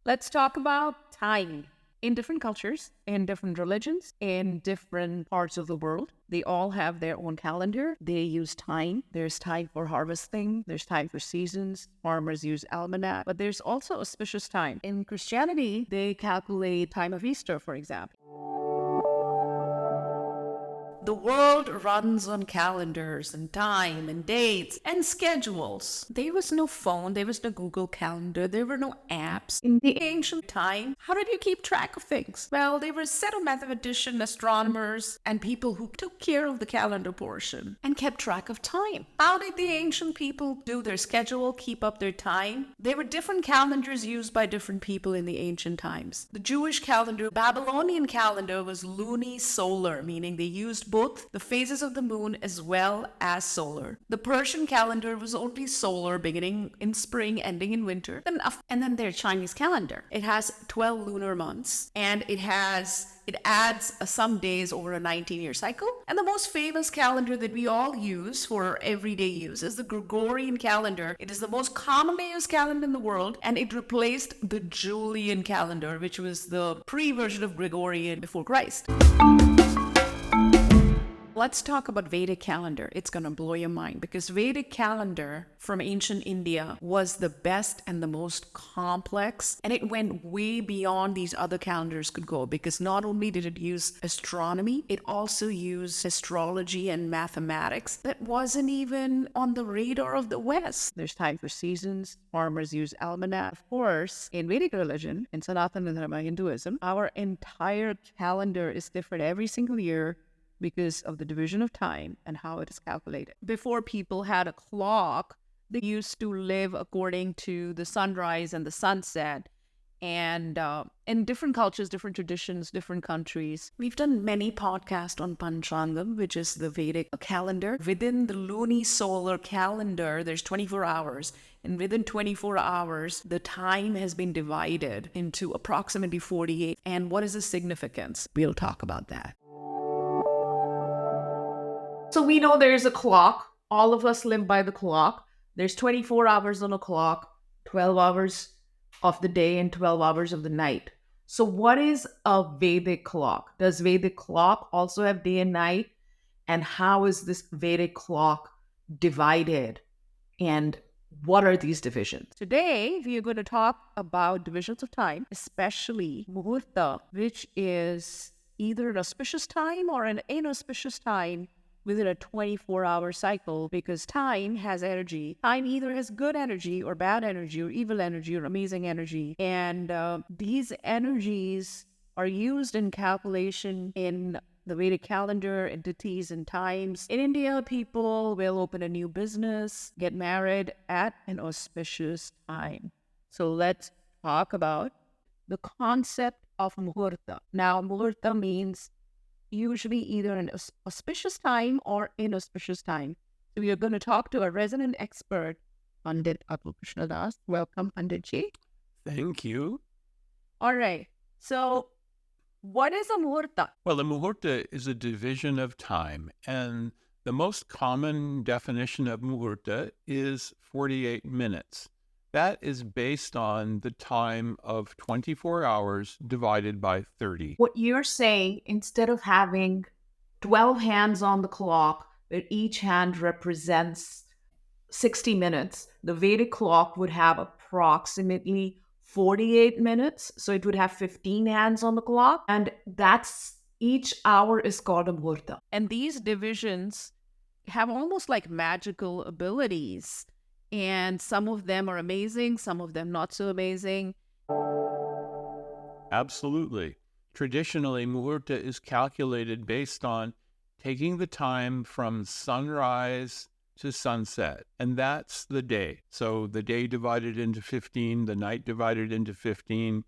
Let's talk about time. In different cultures, in different religions, in different parts of the world, they all have their own calendar. They use time. There's time for harvesting. There's time for seasons. Farmers use almanac. But there's also auspicious time. In Christianity, they calculate time of Easter, for example. The world runs on calendars and time and dates and schedules. There was no phone, there was no Google Calendar, there were no apps. In the ancient time, how did you keep track of things? Well, there were a set of mathematicians, astronomers, and people who took care of the calendar portion and kept track of time. How did the ancient people do their schedule, keep up their time? There were different calendars used by different people in the ancient times. The Jewish calendar, Babylonian calendar was luni-solar, meaning they used both the phases of the moon as well as solar. The Persian calendar was only solar, beginning in spring, ending in winter. And then their Chinese calendar. It has 12 lunar months, and it adds some days over a 19-year cycle. And the most famous calendar that we all use for everyday use is the Gregorian calendar. It is the most commonly used calendar in the world, and it replaced the Julian calendar, which was the pre-version of Gregorian before Christ. Let's talk about Vedic calendar. It's going to blow your mind because Vedic calendar from ancient India was the best and the most complex, and it went way beyond these other calendars could go because not only did it use astronomy, it also used astrology and mathematics that wasn't even on the radar of the West. There's time for seasons. Farmers use almanac. Of course, in Vedic religion, in Sanatana Dharma, Hinduism, our entire calendar is different every single year because of the division of time and how it is calculated. Before people had a clock, they used to live according to the sunrise and the sunset. And in different cultures, different traditions, different countries, we've done many podcasts on Panchangam, which is the Vedic calendar. Within the luni-solar calendar, there's 24 hours. And within 24 hours, the time has been divided into approximately 48. And what is the significance? We'll talk about that. So we know there's a clock. All of us live by the clock. There's 24 hours on a clock, 12 hours of the day and 12 hours of the night. So what is a Vedic clock? Does Vedic clock also have day and night? And how is this Vedic clock divided? And what are these divisions? Today, we are going to talk about divisions of time, especially muhurta, which is either an auspicious time or an inauspicious time within a 24-hour cycle, because time has energy. Time either has good energy or bad energy or evil energy or amazing energy. And these energies are used in calculation in the Vedic calendar, entities and times. In India, people will open a new business, get married at an auspicious time. So let's talk about the concept of muhurta. Now, muhurta means usually either an auspicious time or inauspicious time. So we are going to talk to a resident expert, Pandit Atul Krishna. Welcome, Panditji. Thank you. All right. So what is a muhurta? Well, a muhurta is a division of time, and the most common definition of muhurta is 48 minutes. That is based on the time of 24 hours divided by 30. What you're saying, instead of having 12 hands on the clock, where each hand represents 60 minutes, the Vedic clock would have approximately 48 minutes. So it would have 15 hands on the clock. And each hour is called a muhurta. And these divisions have almost like magical abilities. And some of them are amazing, some of them not so amazing. Absolutely. Traditionally, muhurta is calculated based on taking the time from sunrise to sunset, and that's the day. So the day divided into 15, the night divided into 15,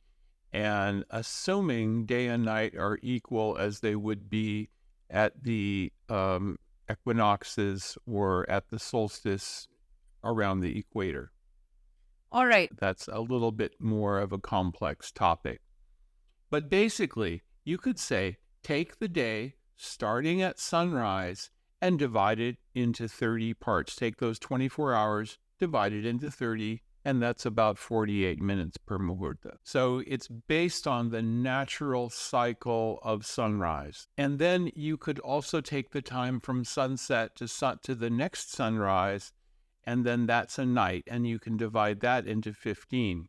and assuming day and night are equal as they would be at the equinoxes or at the solstice around the equator. All right. That's a little bit more of a complex topic. But basically, you could say, take the day starting at sunrise and divide it into 30 parts. Take those 24 hours, divide it into 30 and that's about 48 minutes per muhurta. So it's based on the natural cycle of sunrise. And then you could also take the time from sunset to the next sunrise, and then that's a night, and you can divide that into 15.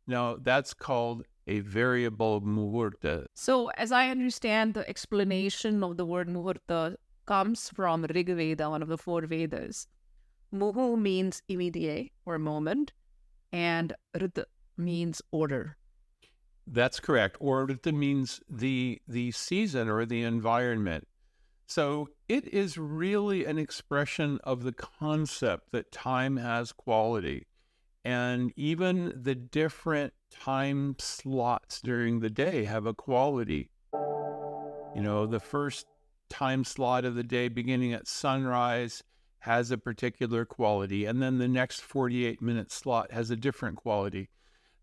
Now, that's called a variable muhurta. So, as I understand, the explanation of the word muhurta comes from Rig Veda, one of the four Vedas. Muhu means immediate or moment, and Rita means order. That's correct. Or Rita means the season or the environment. So it is really an expression of the concept that time has quality. And even the different time slots during the day have a quality. You know, the first time slot of the day beginning at sunrise has a particular quality, and then the next 48-minute slot has a different quality.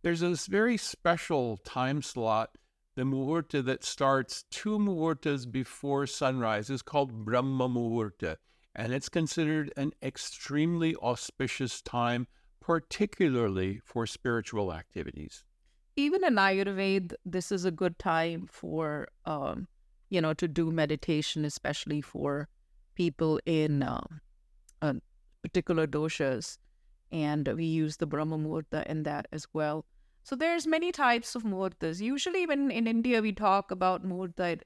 There's this very special time slot, the muhurta that starts 2 muhurtas before sunrise is called Brahma Muhurta, and it's considered an extremely auspicious time, particularly for spiritual activities. Even in Ayurveda, this is a good time for, to do meditation, especially for people in particular doshas. And we use the Brahma Muhurta in that as well. So there's many types of muhurtas. Usually when in India we talk about muhurta,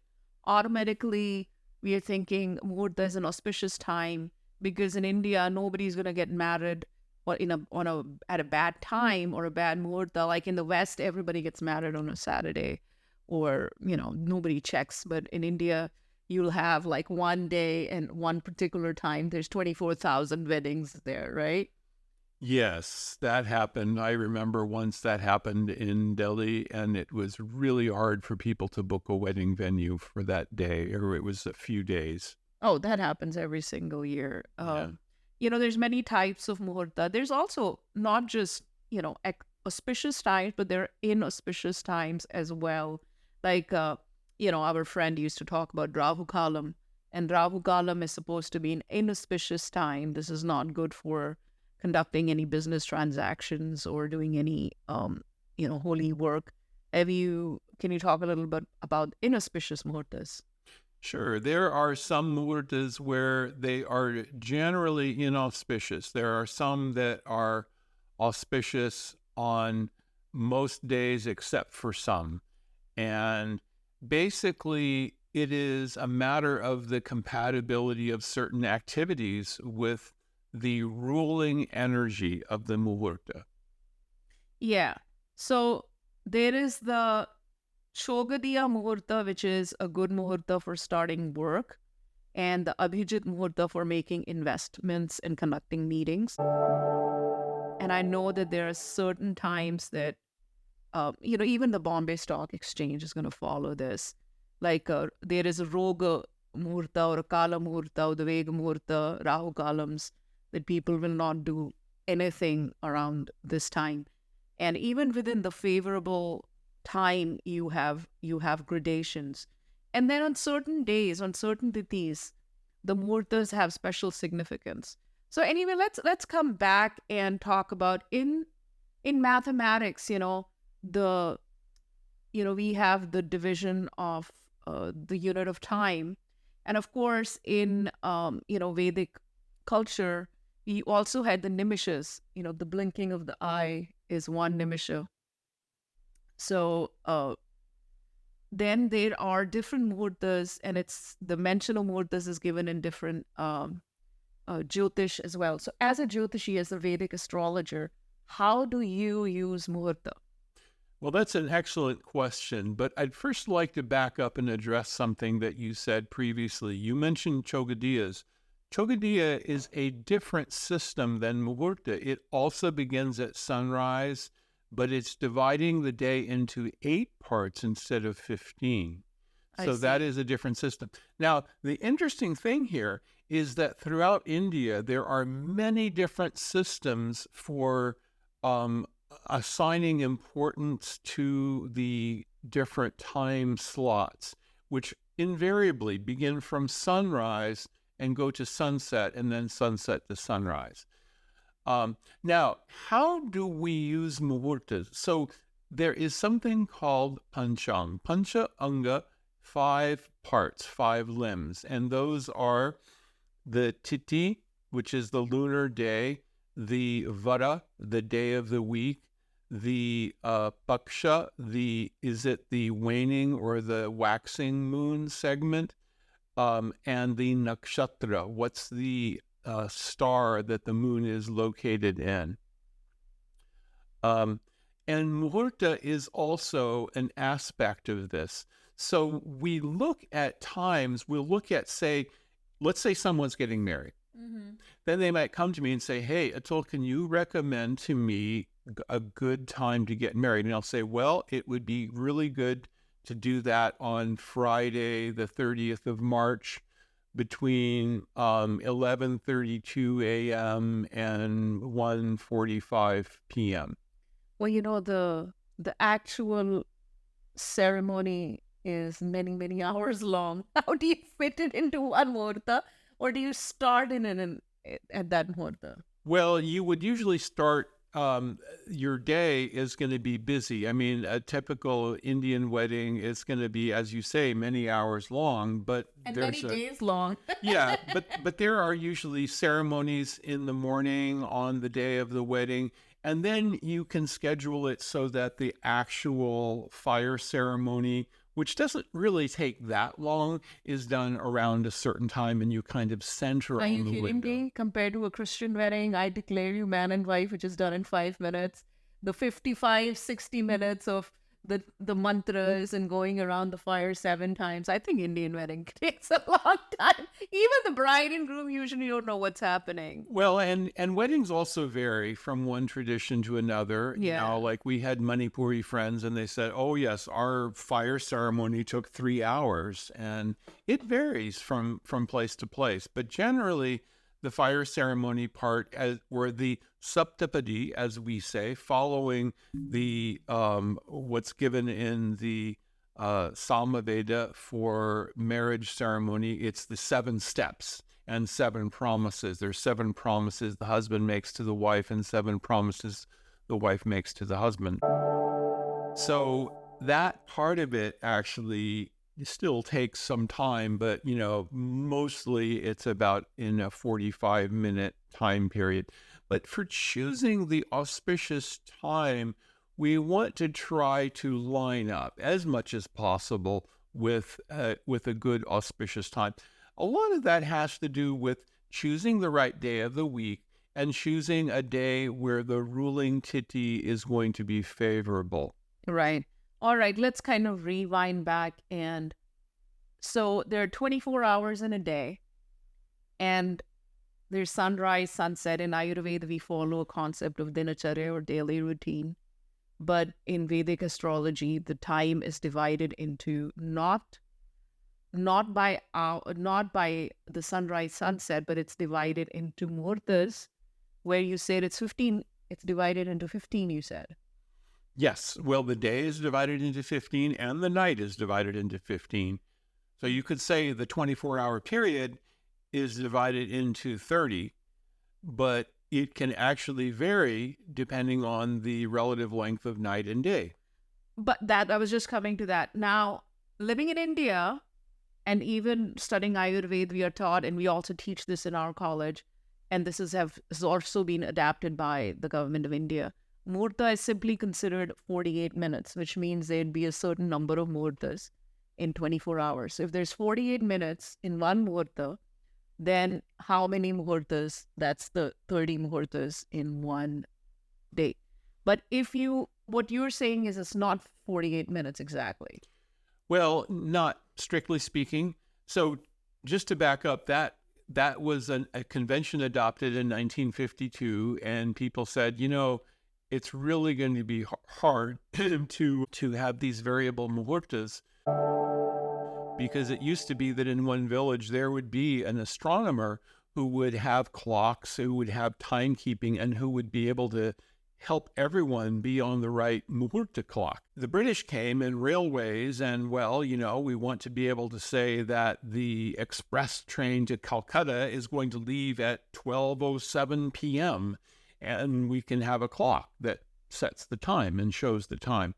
automatically we are thinking muhurta is an auspicious time, because in India nobody's going to get married or at a bad time or a bad muhurta. Like in the West, everybody gets married on a Saturday, or nobody checks. But in India, you'll have like one day and one particular time. There's 24,000 weddings there, right? Yes, that happened. I remember once that happened in Delhi, and it was really hard for people to book a wedding venue for that day, or it was a few days. Oh, that happens every single year. There's many types of muhurta. There's also not just, auspicious times, but there are inauspicious times as well. Like, our friend used to talk about Rahu Kalam, and Rahu Kalam is supposed to be an inauspicious time. This is not good for conducting any business transactions or doing any, holy work. Can you talk a little bit about inauspicious muhurtas? Sure. There are some muhurtas where they are generally inauspicious. There are some that are auspicious on most days except for some. And basically, it is a matter of the compatibility of certain activities with the ruling energy of the muhurta. Yeah. So there is the Chogadiya Muhurta, which is a good Muhurta for starting work, and the Abhijit Muhurta for making investments and conducting meetings. And I know that there are certain times that, even the Bombay Stock Exchange is going to follow this. Like there is a Roga Muhurta or a Kala Muhurta or the Vega Muhurta, Rahu Kalams, that people will not do anything around this time. And even within the favorable time, you have gradations. And then on certain days, on certain tithis, the muhurtas have special significance. So anyway, let's come back and talk about in mathematics, we have the division of the unit of time. And of course, in Vedic culture, we also had the nimishas. The blinking of the eye is one nimisha. So then there are different muhurtas, and it's the mention of muhurtas is given in different Jyotish as well. So as a Jyotishi, as a Vedic astrologer, how do you use muhurta? Well, that's an excellent question, but I'd first like to back up and address something that you said previously. You mentioned Chogadiyas. Chogadiya is a different system than muhurta. It also begins at sunrise, but it's dividing the day into 8 parts instead of 15. So that is a different system. Now, the interesting thing here is that throughout India, there are many different systems for assigning importance to the different time slots, which invariably begin from sunrise and go to sunset and then sunset to sunrise. Now, how do we use muhurtas? So there is something called panchang. Pancha anga, 5 parts, 5 limbs, and those are the titi, which is the lunar day, the vara, the day of the week, the paksha, is it the waning or the waxing moon segment, and the nakshatra, what's the star that the moon is located in. And muhurta is also an aspect of this. So we look at times, we'll look at, say, let's say someone's getting married. Then they might come to me and say, hey, Atul, can you recommend to me a good time to get married? And I'll say, well, it would be really good to do that on Friday, the 30th of March, between 11:32 a.m. and 1:45 p.m. Well, the actual ceremony is many, many hours long. How do you fit it into one muhurta, or do you start at that muhurta? Well, you would usually start, your day is going to be busy. I mean, a typical Indian wedding is going to be, as you say, many hours long, but And many days long. yeah, but there are usually ceremonies in the morning on the day of the wedding, and then you can schedule it so that the actual fire ceremony, which doesn't really take that long, is done around a certain time, and you kind of center Are on you the kidding window. me? Compared to a Christian wedding, I declare you man and wife, which is done in 5 minutes. The 55, 60 minutes of the mantras and going around the fire 7 times. I think Indian wedding takes a long time. Even the bride and groom usually don't know what's happening. Well, and weddings also vary from one tradition to another. Yeah. You know, like we had Manipuri friends and they said, oh, yes, our fire ceremony took 3 hours. And it varies from place to place. But generally, the fire ceremony part, or the saptapadi, as we say, following the what's given in the Samaveda for marriage ceremony, it's the 7 steps and 7 promises. There's 7 promises the husband makes to the wife and 7 promises the wife makes to the husband. So that part of it actually still takes some time, but mostly it's about in a 45-minute time period. But for choosing the auspicious time, we want to try to line up as much as possible with a good auspicious time. A lot of that has to do with choosing the right day of the week and choosing a day where the ruling tithi is going to be favorable. Right. All right, let's kind of rewind back. And so there are 24 hours in a day, and there's sunrise, sunset. In Ayurveda, we follow a concept of dinacharya or daily routine. But in Vedic astrology, the time is divided into not by the sunrise, sunset, but it's divided into muhurtas, where you said it's divided into 15, you said. Yes. Well, the day is divided into 15 and the night is divided into 15. So you could say the 24-hour period is divided into 30, but it can actually vary depending on the relative length of night and day. But I was just coming to that. Now, living in India and even studying Ayurveda, we are taught, and we also teach this in our college, and this has also been adapted by the government of India. Muhurta is simply considered 48 minutes, which means there'd be a certain number of muhurtas in 24 hours. So if there's 48 minutes in one muhurta, then how many muhurtas? That's the 30 muhurtas in one day. But what you're saying is it's not 48 minutes exactly. Well, not strictly speaking. So just to back up, that was a convention adopted in 1952, and people said, it's really going to be hard to have these variable muhurtas, because it used to be that in one village there would be an astronomer who would have clocks, who would have timekeeping, and who would be able to help everyone be on the right muhurta clock. The British came in railways, and we want to be able to say that the express train to Calcutta is going to leave at 12:07 p.m., and we can have a clock that sets the time and shows the time.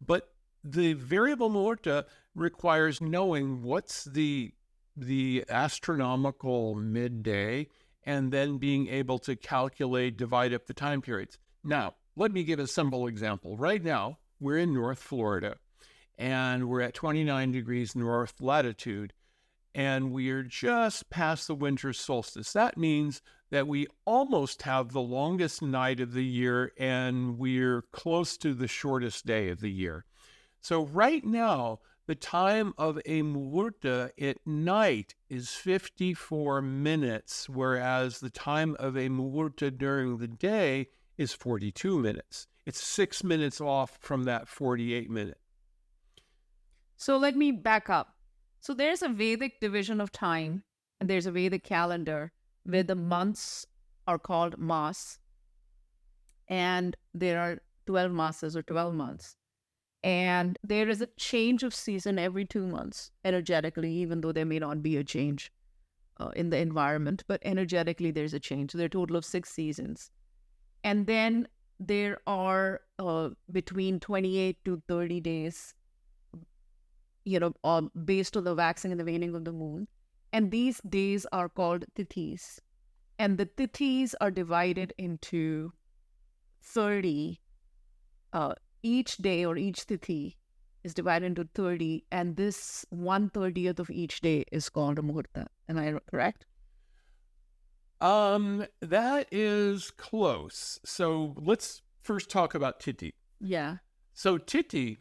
But the variable muhurta requires knowing what's the astronomical midday, and then being able to calculate, divide up the time periods. Now, let me give a simple example. Right now, we're in North Florida, and we're at 29 degrees north latitude, and we are just past the winter solstice. That means that we almost have the longest night of the year, and we're close to the shortest day of the year. So right now, the time of a muhurta at night is 54 minutes, whereas the time of a muhurta during the day is 42 minutes. It's 6 minutes off from that 48 minute. So let me back up. So there's a Vedic division of time, and there's a Vedic calendar where the months are called mas, and there are 12 masas or 12 months. And there is a change of season every 2 months, energetically, even though there may not be a change in the environment, but energetically there's a change. So there are a total of 6 seasons. And then there are between 28 to 30 days, based on the waxing and the waning of the moon. And these days are called tithis. And the tithis are divided into 30. Each day or each tithi is divided into 30, and this 1/30th of each day is called a muhurta. Am I correct? That is close. So let's first talk about tithi. Yeah. So tithi,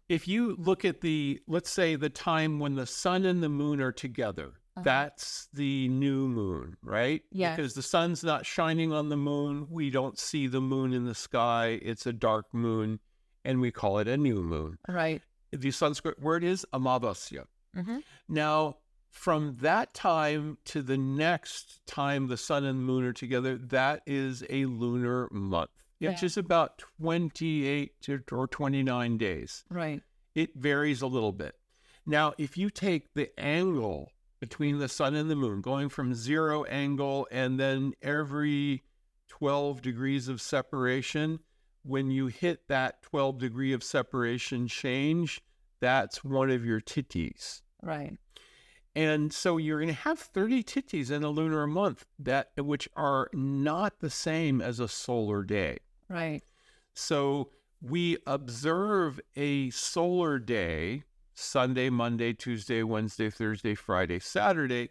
if you look at let's say the time when the sun and the moon are together, that's the new moon, right? Yeah. Because the sun's not shining on the moon. We don't see the moon in the sky. It's a dark moon, and we call it a new moon. Right. The Sanskrit word is amavasya. Mm-hmm. Now, from that time to the next time the sun and the moon are together, that is a lunar month, which is about 28 or 29 days. Right. It varies a little bit. Now, if you take the angle between the sun and the moon, going from 0 angle and then every 12 degrees of separation, when you hit that 12 degree of separation change, that's one of your tithis. Right. And so you're going to have 30 tithis in a lunar month, which are not the same as a solar day. Right. So we observe a solar day, Sunday, Monday, Tuesday, Wednesday, Thursday, Friday, Saturday.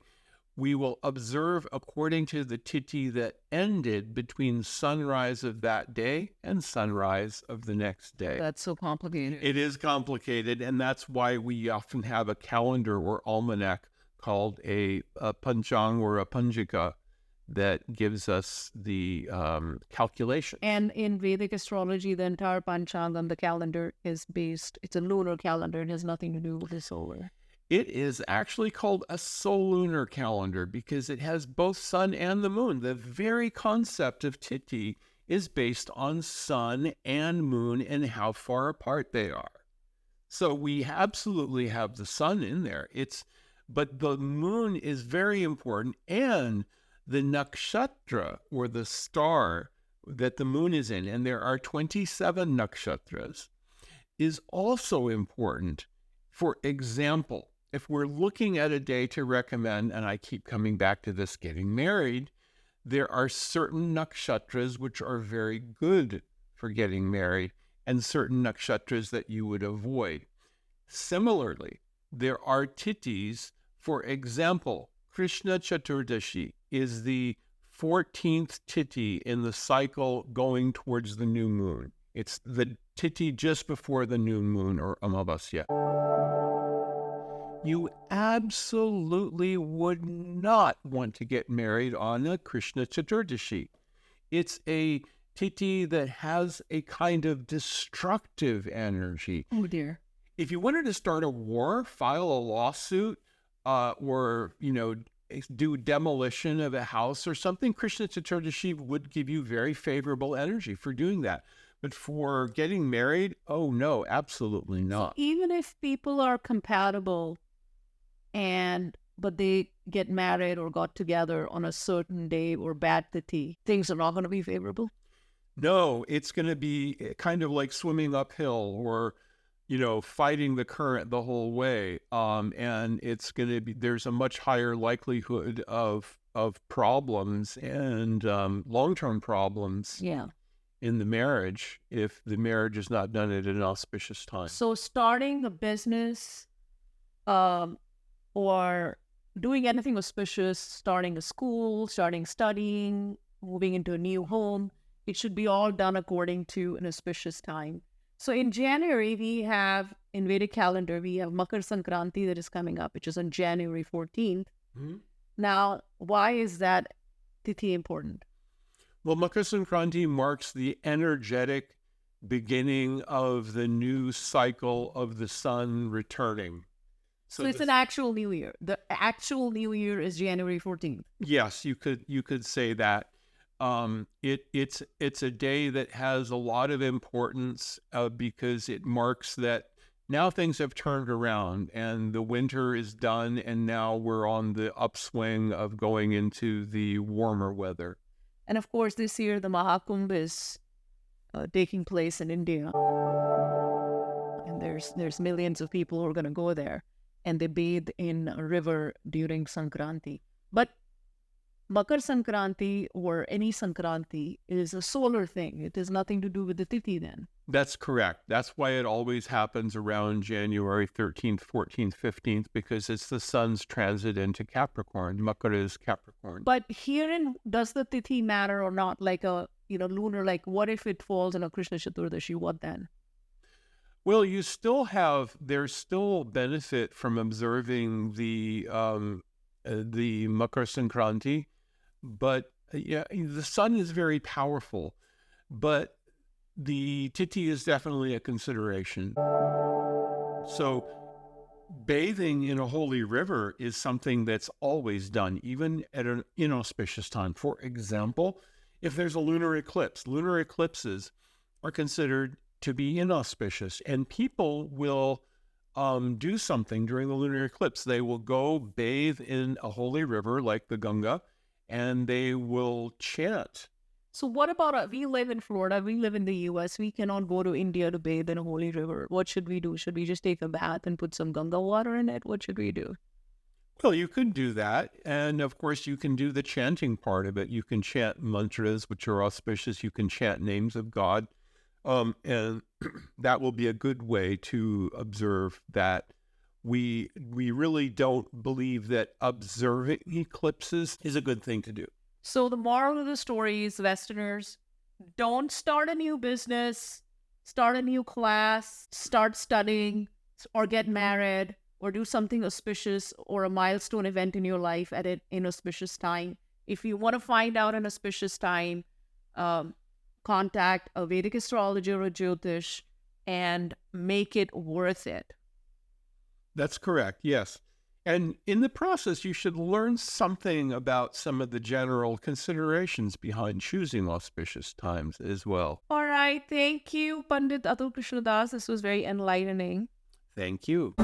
We will observe according to the tithi that ended between sunrise of that day and sunrise of the next day. That's so complicated. It is complicated, and that's why we often have a calendar or almanac called a panchang or a panjika that gives us the calculation. And in Vedic astrology, the entire panchang and the calendar is it's a lunar calendar. It has nothing to do with the solar. It is actually called a solunar calendar because it has both sun and the moon. The very concept of tithi is based on sun and moon and how far apart they are. So we absolutely have the sun in there. But the moon is very important, and the nakshatra, or the star that the moon is in, and there are 27 nakshatras, is also important. For example, if we're looking at a day to recommend, and I keep coming back to this, getting married, there are certain nakshatras which are very good for getting married, and certain nakshatras that you would avoid. Similarly, there are tithis. For example, Krishna Chaturdashi is the 14th tithi in the cycle going towards the new moon. It's the tithi just before the new moon, or amavasya. You absolutely would not want to get married on a Krishna Chaturdashi. It's a tithi that has a kind of destructive energy. Oh, dear. If you wanted to start a war, file a lawsuit, or, do demolition of a house or something, Krishna Chaturdashi would give you very favorable energy for doing that. But for getting married, oh no, absolutely not. So even if people are compatible and but they get married or got together on a certain day or bad tithi, things are not going to be favorable? No, it's going to be kind of like swimming uphill or, fighting the current the whole way. And it's going to be, there's a much higher likelihood of problems and long-term problems Yeah. in the marriage if the marriage is not done at an auspicious time. So starting a business or doing anything auspicious, starting a school, starting studying, moving into a new home, it should be all done according to an auspicious time. So in January, we have, in Vedic calendar, we have Makar Sankranti that is coming up, which is on January 14th. Mm-hmm. Now, why is that tithi important? Well, Makar Sankranti marks the energetic beginning of the new cycle of the sun returning. So it's an actual new year. The actual new year is January 14th. Yes, you could say that. It's a day that has a lot of importance because it marks that now things have turned around and the winter is done, and now we're on the upswing of going into the warmer weather. And of course, this year the Mahakumbh is taking place in India, and there's millions of people who are going to go there, and they bathe in a river during Sankranti. But Makar Sankranti or any Sankranti is a solar thing. It has nothing to do with the tithi then. That's correct. That's why it always happens around January 13th, 14th, 15th, because it's the sun's transit into Capricorn. Makar is Capricorn. But herein, does the tithi matter or not? Like a, lunar, like what if it falls on a Krishna Chaturdashi? What then? Well, there's still benefit from observing the Makar Sankranti, but the sun is very powerful, but the tithi is definitely a consideration. So bathing in a holy river is something that's always done, even at an inauspicious time. For example, if there's a lunar eclipses are considered to be inauspicious, and people will do something during the lunar eclipse. They will go bathe in a holy river like the Ganga, and they will chant. So what about, we live in Florida, we live in the US, we cannot go to India to bathe in a holy river. What should we do? Should we just take a bath and put some Ganga water in it? What should we do? Well, you could do that. And of course, you can do the chanting part of it. You can chant mantras, which are auspicious. You can chant names of God. And that will be a good way to observe that we really don't believe that observing eclipses is a good thing to do. So the moral of the story is, Westerners, don't start a new business, start a new class, start studying, or get married, or do something auspicious or a milestone event in your life at an inauspicious time. If you want to find out an auspicious time, contact a Vedic astrologer or Jyotish and make it worth it. That's correct, yes. And in the process, you should learn something about some of the general considerations behind choosing auspicious times as well. All right. Thank you, Pandit Atul Krishna Das. This was very enlightening. Thank you.